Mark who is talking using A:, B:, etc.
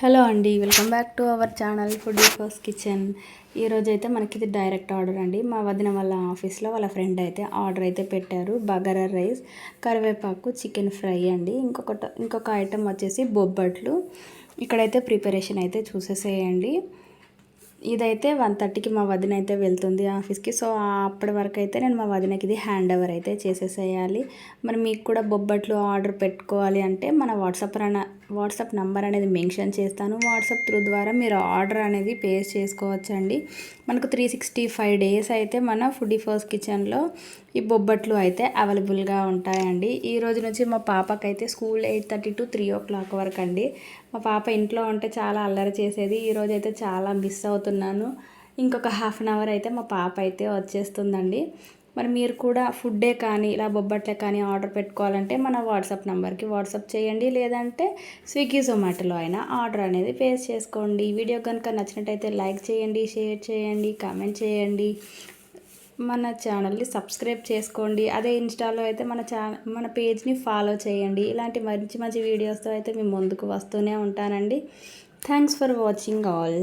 A: Hello అండి, welcome back to our channel foodie first kitchen. ఈరోజైతే మనకి ఇది డైరెక్ట్ ఆర్డర్ అండి. మా వదిన వాళ్ళ ఆఫీస్లో వాళ్ళ ఫ్రెండ్ అయితే ఆర్డర్ అయితే పెట్టారు. బగారా రైస్, కరివేపాకు, చికెన్ ఫ్రై అండి. ఇంకొక ఐటెం వచ్చేసి బొబ్బట్లు. ఇక్కడైతే ప్రిపరేషన్ అయితే చూసేసేయండి. ఇదైతే 1:30కి మా వదిన అయితే వెళ్తుంది ఆఫీస్కి. సో అప్పటి వరకు అయితే నేను మా వదినకి ఇది హ్యాండ్ ఓవర్ అయితే చేసేసేయాలి. మరి మీకు కూడా బొబ్బట్లు ఆర్డర్ పెట్టుకోవాలి అంటే మన వాట్సాప్ నంబర్ అనేది మెన్షన్ చేస్తాను. వాట్సాప్ త్రూ ద్వారా మీరు ఆర్డర్ అనేది ప్లేస్ చేసుకోవచ్చండి. మనకు 365 డేస్ అయితే మన ఫుడీ ఫస్ట్ కిచెన్లో ఈ బొబ్బట్లు అయితే అవైలబుల్గా ఉంటాయండి. ఈ రోజు నుంచి మా పాపకైతే స్కూల్ 8:30 to 3 o'clock వరకు అండి. మా పాప ఇంట్లో ఉంటే చాలా అల్లరి చేసేది. ఈరోజు అయితే చాలా మిస్ అవుతున్నాను. ఇంకొక హాఫ్ అన్ అవర్ అయితే మా పాప అయితే వచ్చేస్తుందండి. మరి మీరు కూడా ఫుడ్డే కానీ ఇలా బొబ్బట్లే కానీ ఆర్డర్ పెట్టుకోవాలంటే మన వాట్సాప్ నెంబర్కి వాట్సాప్ చేయండి. లేదంటే స్విగ్గీ జొమాటోలో అయినా ఆర్డర్ అనేది ప్లేస్ చేసుకోండి. వీడియో కనుక నచ్చినట్టయితే లైక్ చేయండి, షేర్ చేయండి, కామెంట్ చేయండి. మన ఛానల్ని సబ్స్క్రైబ్ చేసుకోండి. అదే ఇన్స్టాలో అయితే మన పేజ్ని ఫాలో చేయండి. ఇలాంటి మంచి మంచి వీడియోస్తో అయితే మేము ముందుకు వస్తూనే ఉంటానండి. Thanks for watching all.